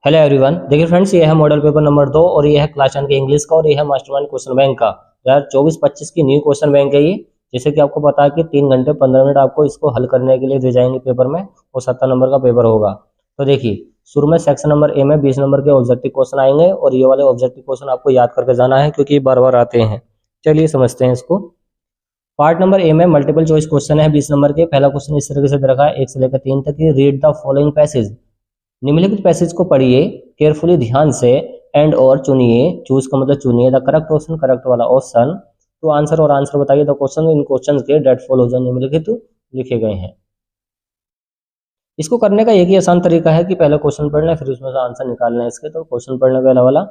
Hello everyone, देखिए friends, ये है मॉडल पेपर नंबर 2 और ये है क्लास 10 के इंग्लिश का और ये है मास्टरमाइंड क्वेश्चन बैंक का 2024-25 की न्यू क्वेश्चन बैंक है ये। जैसे कि आपको पता है कि 3 घंटे 15 मिनट आपको इसको हल करने के लिए दे जाएंगे पेपर में और 70 नंबर का पेपर होगा। तो देखिए, शुरू में सेक्शन नंबर ए में 20 नंबर के ऑब्जेक्टिव क्वेश्चन आएंगे और ये वाले ऑब्जेक्टिव क्वेश्चन आपको याद करके जाना है क्योंकि बार बार आते हैं। चलिए समझते हैं इसको। पार्ट नंबर ए में मल्टीपल चॉइस क्वेश्चन है 20 नंबर के। पहला क्वेश्चन इस तरीके से दे रखा है 1 से लेकर 3 तक की। रीड द फॉलोइंग पैसेज, निम्नलिखित पैसेज को पढ़िए केयरफुली, ध्यान से, एंड और चुनिए, चूज का मतलब चुनिए, द करेक्ट ऑप्शन, करेक्ट वाला ऑप्शन, तो आंसर और आंसर बताइए द क्वेश्चन इन क्वेश्चन के डेट फॉलो जो निम्नलिखित लिखे गए हैं। इसको करने का एक ही आसान तरीका है कि पहले क्वेश्चन पढ़ना है फिर उसमें से आंसर निकालना है इसके। तो क्वेश्चन पढ़ने पहला वाला,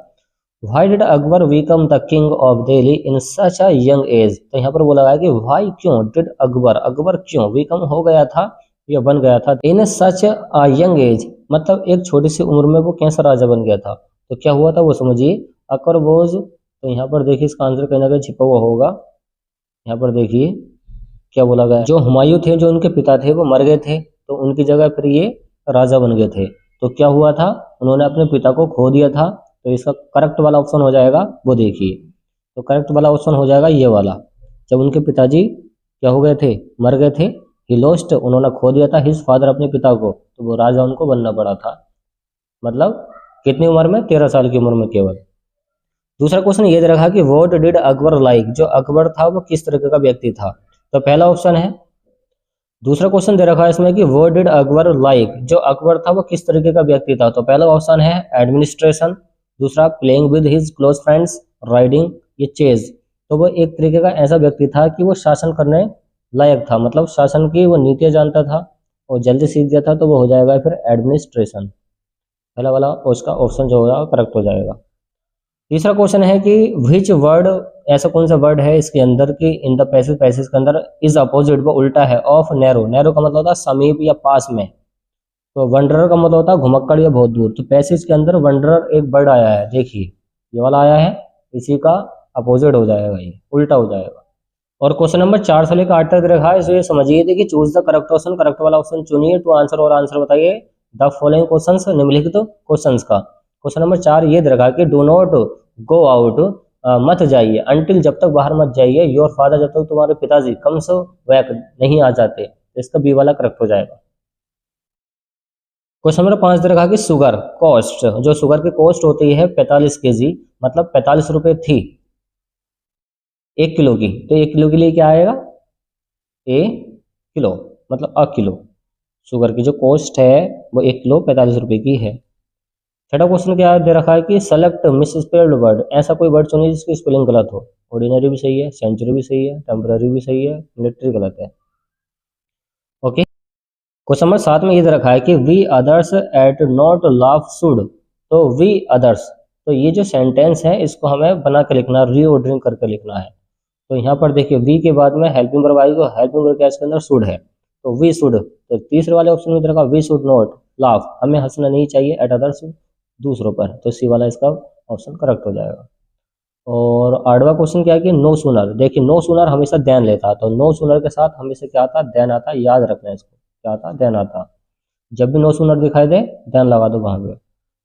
why did Akbar become the king of Delhi in such a young age. तो यहाँ पर बोला है कि व्हाई, क्यों, डिड अकबर, अकबर क्यों, बिकम हो गया था या बन गया था, इन सच अ यंग एज मतलब एक छोटी सी उम्र में वो कैसा राजा बन गया था। तो क्या हुआ था वो समझिए। अकबर वॉज, तो यहाँ पर देखिए इसका आंसर कहीं ना कहीं छिपा हुआ होगा। यहाँ पर देखिए क्या बोला गया, जो हुमायूं थे, जो उनके पिता थे वो मर गए थे तो उनकी जगह फिर ये राजा बन गए थे। तो क्या हुआ था, उन्होंने अपने पिता को खो दिया था। तो इसका करेक्ट वाला ऑप्शन हो जाएगा वो देखिए। तो करेक्ट वाला ऑप्शन हो जाएगा ये वाला, जब उनके पिताजी क्या हो गए थे, मर गए थे। ही लॉस्ट, उन्होंने खो दिया था हिज फादर, अपने पिता को, तो वो राजा उनको बनना पड़ा था। मतलब कितनी उम्र में, 13 साल की उम्र में केवल। दूसरा क्वेश्चन ये दे रखा कि व्हाट डिड अकबर लाइक, जो अकबर था वो किस तरीके का व्यक्ति था। तो पहला ऑप्शन है। दूसरा क्वेश्चन दे रखा है इसमें कि व्हाट डिड अकबर लाइक, जो अकबर था वो किस तरीके का व्यक्ति था। तो पहला ऑप्शन है एडमिनिस्ट्रेशन, दूसरा playing with his close friends, riding, ये चेज। तो वो एक तरीके का ऐसा व्यक्ति था कि वो शासन करने लायक था, मतलब शासन की वो नीतियां जानता था और जल्दी सीख गया था। तो वो हो जाएगा फिर एडमिनिस्ट्रेशन, पहला वाला उसका ऑप्शन जो होगा करेक्ट हो जाएगा। तीसरा क्वेश्चन है कि विच वर्ड, ऐसा कौन सा वर्ड है इसके अंदर कि इन द पैसेज, पैसेज के अंदर इज अपोजिट, वो उल्टा है, ऑफ नैरो, नैरो का मतलब होता है समीप या पास में। तो वंडरर का मतलब होता है घुमक्कड़ या बहुत दूर। तो पैसेज के अंदर वंडरर एक वर्ड आया है, देखिए ये वाला आया है, इसी का अपोजिट हो जाएगा, ये उल्टा हो जाएगा। और क्वेश्चन नंबर 4 से लेकर 8 तक रखा है, इसे ये समझिए देखिए, choose the correct option, correct वाला ऑप्शन चुनिए, टू आंसर और आंसर बताइए द फॉलोइंग क्वेश्चंस, निम्नलिखित क्वेश्चंस का। क्वेश्चन नंबर 4 ये दे रखा कि डू नॉट गो आउट, मत जाइए, अंटिल जब तक बाहर मत जाइए, योर फादर, जब तक तुम्हारे पिताजी कम्स बैक नहीं आ जाते। तो इसका बी वाला करेक्ट हो जाएगा। क्वेश्चन नंबर 5 दे रखा कि शुगर कॉस्ट, जो शुगर की कॉस्ट होती है 45 केजी, मतलब 45 रुपए थी 1 किलो की। तो 1 किलो के लिए क्या आएगा, ए किलो, मतलब अ किलो। शुगर की जो कॉस्ट है वो 1 किलो 45 रुपए की है। छठा क्वेश्चन क्या दे रखा है कि सेलेक्ट मिसस्पेल्ड वर्ड, ऐसा कोई वर्ड चुनिए जिसकी स्पेलिंग गलत हो। ऑर्डिनरी भी सही है, सेंचुरी भी सही है, टेम्पररी भी सही है, मिलिट्री गलत है। ओके। क्वेश्चन नंबर 7 में ये दे रखा है कि we others at not laugh should. तो वी अदर्स, तो ये जो सेंटेंस है इसको हमें बना के लिखना, रीऑर्डरिंग करके लिखना है। तो यहाँ पर देखिए वी के बाद में हेल्पिंग वर्ब आएगी, हेल्पिंग वर्ब क्या इसके अंदर शुड है, तो वी शुड। तो तीसरे वाले ऑप्शन में रखा वी शुड नॉट लाफ, हमें हंसना नहीं चाहिए एट अदर्स, दूसरों पर। तो सी वाला इसका ऑप्शन करेक्ट हो जाएगा। और 8वां क्वेश्चन क्या है कि नो सूनर, देखिए नो सूनर हमेशा देन लेता, तो नो सूनर के साथ हमेशा क्या आता, देन आता, याद रखना है इसको, क्या आता, देन आता। जब भी नो सूनर दिखाई दे देन लगा दो वहां पे।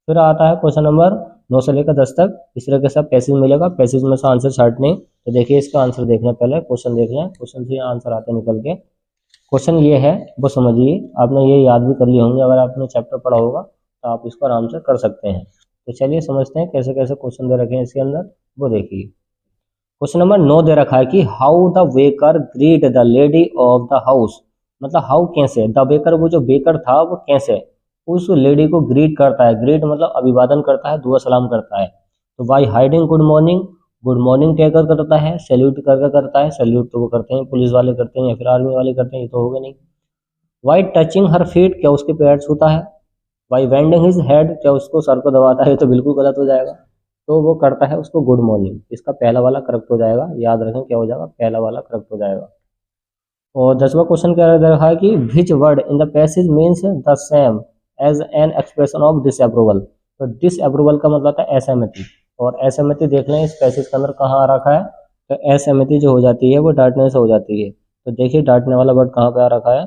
फिर आता है क्वेश्चन नंबर 9 से लेकर 10 तक, इस तरह के सब पैसेज मिलेगा, पैसेज में से आंसर छांटने। तो देखिए इसका आंसर देखना, पहले क्वेश्चन देख लें, क्वेश्चन से आंसर आते निकल के। क्वेश्चन ये है वो समझिए, आपने ये याद भी कर लिए होंगे, अगर आपने चैप्टर पढ़ा होगा तो आप इसको आराम से कर सकते हैं। तो चलिए समझते हैं कैसे कैसे क्वेश्चन दे रखे हैं इसके अंदर, वो देखिए। क्वेश्चन नंबर 9 दे रखा है कि how the waker greet the lady of the house, मतलब हाउ कैसे, द वेकर वो जो बेकर था वो कैसे उस लेडी को ग्रीट करता है, ग्रीट मतलब अभिवादन करता है, दुआ सलाम करता है। तो by hiding good morning, good morning कहकर करता है, सैल्यूट करके करता है, सैल्यूट तो वो करते हैं पुलिस वाले करते हैं या फिर आर्मी वाले करते हैं, ये तो होगा नहीं। वाई टचिंग हर फीट, क्या उसके पैर छूता है। वाई वेंडिंग हिज हेड, क्या उसको सर को दबाता है, तो बिल्कुल गलत हो जाएगा। तो वो करता है उसको गुड मॉर्निंग, इसका पहला वाला करेक्ट हो जाएगा, याद रखें क्या हो जाएगा, पहला वाला करेक्ट हो जाएगा। और 10वां क्वेश्चन क्या रखा है कि which word in the passage means the same as an expression of disapproval. तो डिसअप्रूवल का मतलब है असहमति, और असहमति देख लें इस पैसेज के अंदर कहाँ आ रखा है। तो असहमति जो हो जाती है वो डांटने से हो जाती है। तो देखिए डांटने वाला वर्ड कहाँ पे आ रखा है,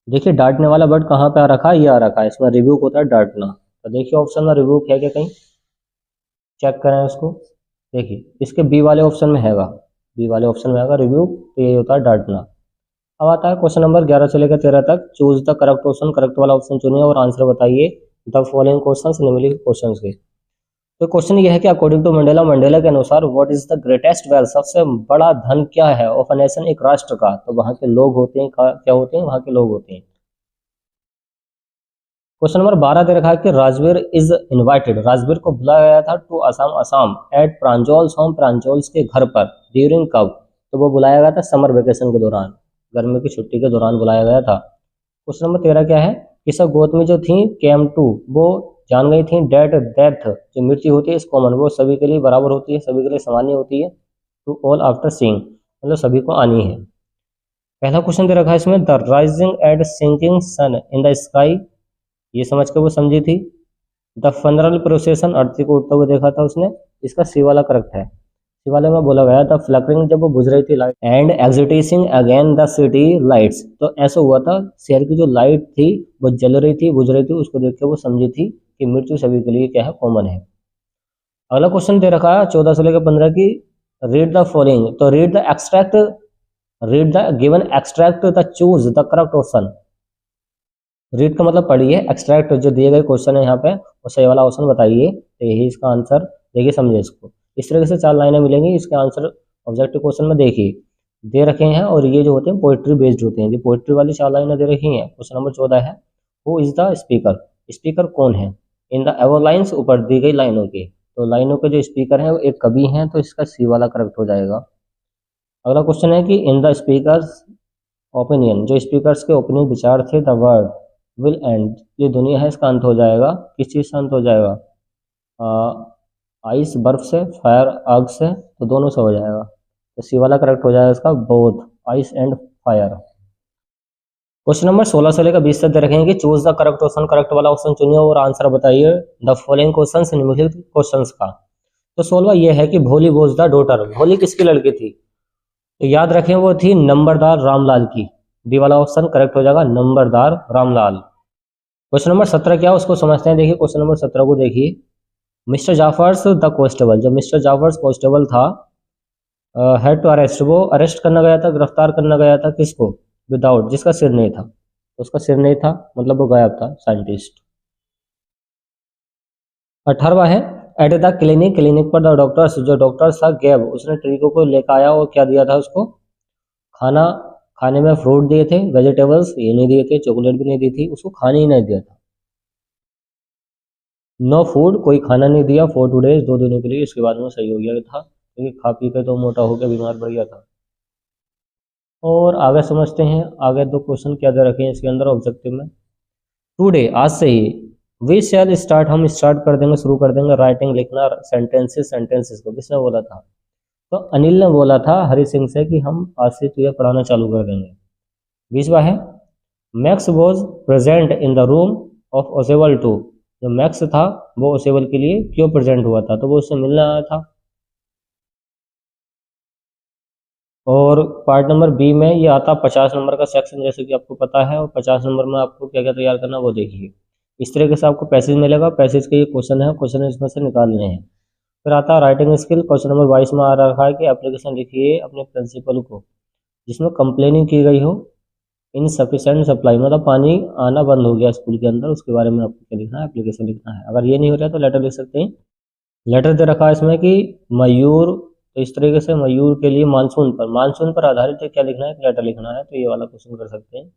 देखिए डांटने वाला वर्ड कहाँ पे आ रखा है, ये आ रखा है, इसमें रिव्यू होता है डांटना। तो देखिए ऑप्शन में रिव्यू है क्या, कहीं चेक करें उसको। देखिए इसके बी वाले ऑप्शन में हैगा, बी वाले ऑप्शन में हैगा रिव्यू, तो ये होता है डांटना। अब आता है क्वेश्चन नंबर 11 से लेकर 13 तक। Choose the correct option, correct वाला ऑप्शन चुनिए और आंसर बताइए द फॉलोइंग क्वेश्चन, निम्नलिखित क्वेश्चन के। तो क्वेश्चन ये है कि अकॉर्डिंग टू मंडेला, मंडेला के अनुसार what is the greatest wealth, सबसे बड़ा धन क्या है ऑफ अ नेशन, एक राष्ट्र का। तो वहां के लोग होते हैं, क्या होते हैं, वहां के लोग होते हैं। क्वेश्चन नंबर 12 दे रखा है कि राजवीर इज इनवाइटेड, राजवीर को बुलाया गया था to Assam, Assam at Pranjal's home, Pranjal's के घर पर, ड्यूरिंग कब। तो वो बुलाया गया था समर वेकेशन के दौरान, गर्मी की छुट्टी के दौरान बुलाया गया था। क्वेश्चन नंबर 13 क्या है कि सब गौतमी जो थी केम टू, वो जान गई थी डेट, डेथ जो मृत्यु होती है इस कॉमन, वो सभी के लिए बराबर होती है, सभी के लिए सामान्य होती है। टू ऑल आफ्टर सीइंग, मतलब सभी को आनी है। पहला क्वेश्चन दे रखा है इसमें, the rising and sinking sun in the sky, ये समझ के वो समझी थी। द फनरल प्रोसेशन, अर्थी को उठता हुआ देखा था उसने, इसका सी वाला करेक्ट है। सी वाले में बोला गया था फ्लकरिंग, जब वो बुझ रही थी light, and exiting again the city lights, तो ऐसा हुआ था शहर की जो लाइट थी वो जल रही थी, बुझ रही थी, उसको देख के वो समझी थी कि मृत्यु सभी के लिए क्या है, कॉमन है। अगला क्वेश्चन दे रखा है 14 से लेकर 15 की, रीड द फॉलोइंग, तो read the extract, read the given extract the choose the correct option. Read का मतलब पढ़िए, एक्सट्रैक्ट जो दिए गए क्वेश्चन है यहाँ पे वो सही वाला ऑप्शन बताइए, तो यही इसका आंसर, देखिए समझिए इसको। इस तरह से 4 लाइनें मिलेंगी, इसके आंसर ऑब्जेक्टिव क्वेश्चन में देखिए दे रखे हैं, और ये जो होते हैं पोइट्री बेस्ड होते हैं। ये पोइट्री वाली 4 लाइनें दे रखी हैं। क्वेश्चन नंबर 14 है, who is the speaker, speaker कौन है इन द एवर लाइन्स, ऊपर दी गई लाइनों के। तो लाइनों के जो स्पीकर हैं वो एक कवि हैं, तो इसका सी वाला करेक्ट हो जाएगा। अगला क्वेश्चन है कि इन द स्पीकर्स ओपिनियन, जो स्पीकर्स के ओपिनियन विचार थे, द वर्ल्ड विल एंड, ये दुनिया है इसका अंत हो जाएगा, किस चीज़ से अंत हो जाएगा, आइस बर्फ से, फायर आग से, तो दोनों से हो जाएगा। तो सी वाला करेक्ट हो जाएगा इसका, both ice and fire. Question number 16 से लेकर 20 तक दे रखेंगे कि choose the correct option, correct वाला ऑप्शन चुनिए और आंसर बताइए द फॉलोइंग क्वेश्चन, निम्नलिखित क्वेश्चन का। तो 16 ये है कि भोली वॉज द डॉटर, भोली किसकी लड़की थी, तो याद रखें वो थी नंबरदार रामलाल की। डी वाला ऑप्शन करेक्ट हो जाएगा, नंबरदार रामलाल। क्वेश्चन नंबर 17 क्या उसको समझते हैं। देखिए क्वेश्चन नंबर 17 को देखिए, मिस्टर जाफर्स द कॉन्स्टेबल, जब मिस्टर जाफर्स कॉन्स्टेबल था, हेड टू अरेस्ट, वो अरेस्ट करना गया था, गिरफ्तार करना गया था किसको, विदाउट, जिसका सिर नहीं था, उसका सिर नहीं था मतलब वो गायब था, साइंटिस्ट। 18वां है, एट द क्लिनिक, क्लिनिक पर द डॉक्टर्स, जो डॉक्टर्स था गैब, उसने ट्रीको को लेकर आया और क्या दिया था उसको, खाना, खाने में फ्रूट दिए थे, वेजिटेबल्स ये नहीं दिए थे, चॉकलेट भी नहीं दी थी, उसको खाने ही नहीं दिया था। नो फूड, कोई खाना नहीं दिया फॉर 2 डेज, 2 दिनों के लिए। इसके बाद में सही हो गया था, क्योंकि खा पी के तो मोटा होकर बीमार पड़ गया था। और आगे समझते हैं, आगे 2 क्वेश्चन क्या दे रखे हैं इसके अंदर ऑब्जेक्टिव में। टुडे, आज से ही, वी शैल स्टार्ट, हम स्टार्ट कर देंगे, शुरू कर देंगे, राइटिंग लिखना, सेंटेंसेस, सेंटेंसेस को किसने बोला था, तो अनिल ने बोला था हरि सिंह से कि हम आज से तुझे पढ़ाना चालू कर देंगे। 20वां है, Max was present in the room of ओसेबल टू, जो मैक्स था वो ओसेबल के लिए क्यों प्रेजेंट हुआ था, तो वो उससे मिलने आया था। और पार्ट नंबर बी में ये आता 50 नंबर का सेक्शन, जैसे कि आपको पता है, और 50 नंबर में आपको क्या क्या तैयार करना है वो देखिए। इस तरीके से आपको पैसेज मिलेगा, पैसेज के ये क्वेश्चन है, क्वेश्चन इसमें से निकालने हैं। फिर आता है राइटिंग स्किल, क्वेश्चन नंबर 22 में आ रखा है कि एप्लीकेशन लिखिए अपने प्रिंसिपल को जिसमें कंप्लेनिंग की गई हो, इनसफिशेंट सप्लाई, मतलब पानी आना बंद हो गया स्कूल के अंदर, उसके बारे में आपको क्या लिखना है, एप्लीकेशन लिखना है। अगर ये नहीं हो रहा है तो लेटर लिख सकते हैं। लेटर दे रखा है इसमें कि मयूर, तो इस तरीके से मयूर के लिए मानसून पर आधारित क्या लिखना है, एक लेटर लिखना है, तो ये वाला क्वेश्चन कर सकते हैं।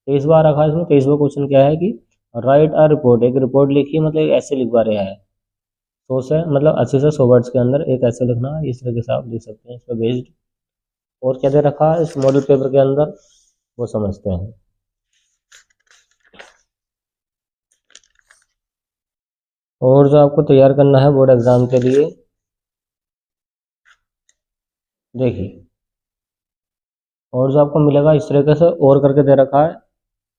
23वां रखा है इसमें, 23वां क्वेश्चन क्या है कि राइट अ रिपोर्ट, एक रिपोर्ट लिखिए, मतलब एक ऐसे लिखवा रहा है, 100 से मतलब 80 से 100 वर्ड्स के अंदर एक ऐसे लिखना है, इस तरीके से आप लिख सकते हैं इस पर बेस्ड। और क्या दे रखा है इस मॉडल पेपर के अंदर वो समझते हैं। और जो आपको तैयार करना है बोर्ड एग्जाम के लिए, देखिए, और जो आपको मिलेगा इस तरीके से और करके दे रखा है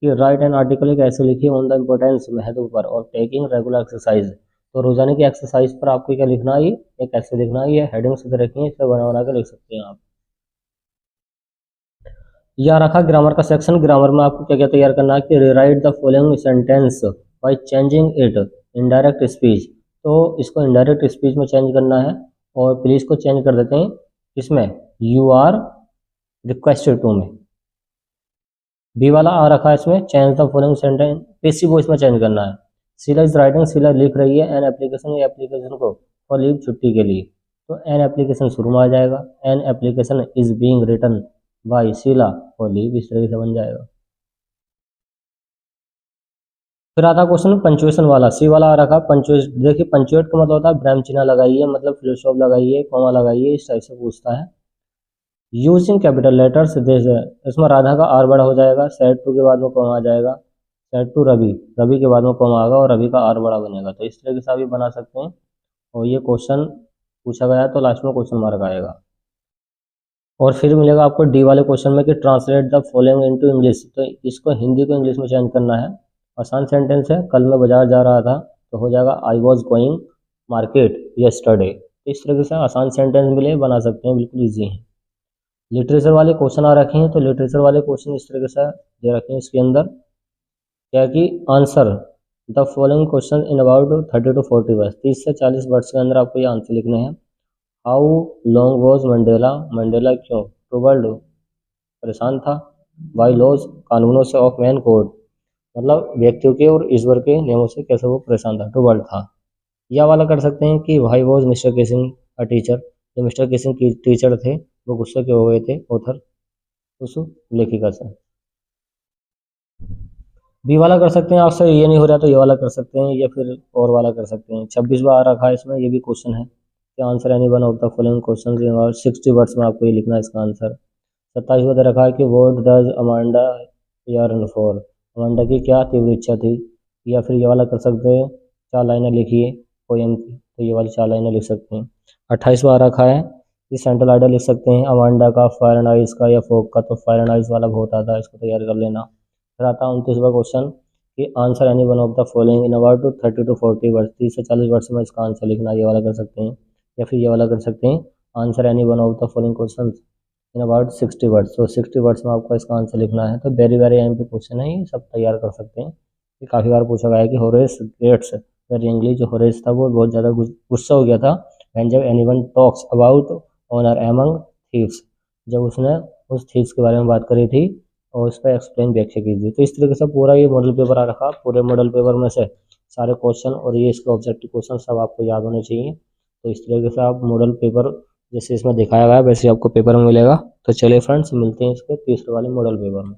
कि राइट एन आर्टिकल, एक ऐसे लिखिए ऑन द इम्पोर्टेंस, महत्व पर, और टेकिंग रेगुलर एक्सरसाइज, तो रोजाना की एक्सरसाइज पर आपको क्या लिखना है, एक ऐसे लिखना है, ये हेडिंग से दे रखी है, इसे बना बना के लिख सकते हैं आप। या रखा ग्रामर का सेक्शन, ग्रामर में आपको क्या क्या तैयार करना है कि rewrite the following sentence by changing it, indirect speech, तो इसको इनडायरेक्ट स्पीच में चेंज करना है और प्लीज को चेंज कर देते हैं इसमें यू आर रिक्वेस्टेड टू में। बी वाला आ रखा है इसमें change the following sentence, passive voice में चेंज करना है। शीला इज राइटिंग, शीला लिख रही है एन एप्लीकेशन, एप्लीकेशन को फॉर लीव छुट्टी के लिए, तो एन एप्लीकेशन शुरू में आ जाएगा, an application is being written by Sheela for leave, इस तरीके से बन जाएगा। फिर आता क्वेश्चन पंचुएशन वाला, सी वाला आ रखा पंचुएट। देखिए पंचुएट का मतलब होता है ब्रह्म चिन्ह लगाइए, मतलब फुल स्टॉप लगाइए, कॉमा लगाइए, इस टाइप से पूछता है। यूजिंग कैपिटल लेटर्स, इसमें राधा का आर बड़ा हो जाएगा, सेट टू के बाद में कॉमा आ जाएगा, सेट टू रवि, रवि के बाद में कॉमा आएगा और रवि का आर बड़ा बनेगा, तो इस तरीके से आप ये बना सकते हैं। और ये क्वेश्चन पूछा गया तो लास्ट में क्वेश्चन मार्क आएगा। और फिर मिलेगा आपको डी वाले क्वेश्चन में कि translate the following into English, तो इसको हिंदी को इंग्लिश में चेंज करना है। आसान सेंटेंस है, कल मैं बाजार जा रहा था, तो हो जाएगा I was going market yesterday. इस तरीके से आसान सेंटेंस मिले बना सकते हैं, बिल्कुल ईजी है। लिटरेचर वाले क्वेश्चन आ रखे हैं, तो लिटरेचर वाले क्वेश्चन इस तरीके से दे रखे हैं इसके अंदर, क्या कि answer the following question in about 30 to 40 words, 30 से 40 वर्ड्स के अंदर आपको ये आंसर लिखने हैं। How long was Mandela, Mandela क्यों ट्रबल्ड परेशान था, बाई लॉज कानूनों से ऑफ मैन कोड, मतलब व्यक्तियों के और ईश्वर के नियमों से कैसे वो परेशान था, ट्रबल्ड था। या वाला कर सकते हैं कि भाई was mister Keesing a teacher, जो मिस्टर किसिंग की टीचर थे वो गुस्से क्यों हो गए थे ऑथर उस लेखिका से। बी वाला कर सकते हैं, आपसे ये नहीं हो रहा तो ये वाला कर सकते हैं, या फिर और वाला कर सकते हैं। 26वां आ रखा है इसमें, ये भी क्वेश्चन है कि answer any one of the following question 60 words में आपको ये लिखना है इसका आंसर। 27वां दे रखा है कि what does Amanda yarn for, Amanda की क्या तीव्र इच्छा थी। या फिर ये वाला कर सकते हैं, 4 लाइनें लिखिए पोएम की, तो ये वाली 4 लाइनें लिख सकते हैं। 28वां आ रखा है कि सेंट्रल आइडल लिख सकते हैं अमांडा का, फायर एंड आइस का या फोक का, तो फायर एंड आइस वाला बहुत आता है, इसको तैयार कर लेना। फिर आता है 29वां क्वेश्चन कि answer any one of the following in about 30 to 40 words, 30 से 40 वर्ड्स में इसका आंसर लिखना, ये वाला कर सकते हैं। या फिर ये वाला कर सकते हैं answer any one of the following question in about 60 words, तो 60 वर्ड्स में आपको इसका आंसर लिखना है। तो वेरी वेरी एमपी क्वेश्चन है, ये सब तैयार कर सकते हैं। ये काफ़ी बार पूछा गया है कि होरेस गेट्स वेरी एंग्री, जो होरेस था वो बहुत ज़्यादा गुस्सा हो गया था व्हेन जब anyone talks about honour among thieves, जब उसने उस थीव्स के बारे में बात करी थी और उस पर एक्सप्लेन व्याख्या कीजिए। तो इस तरीके से पूरा ये मॉडल पेपर आ रखा, पूरे मॉडल पेपर में से सारे क्वेश्चन और ये इसके ऑब्जेक्टिव क्वेश्चन सब आपको याद होने चाहिए। तो इस तरीके से आप मॉडल पेपर जैसे इसमें दिखाया गया है वैसे आपको पेपर में मिलेगा। तो चलिए फ्रेंड्स, मिलते हैं इसके तीसरे वाले मॉडल पेपर में।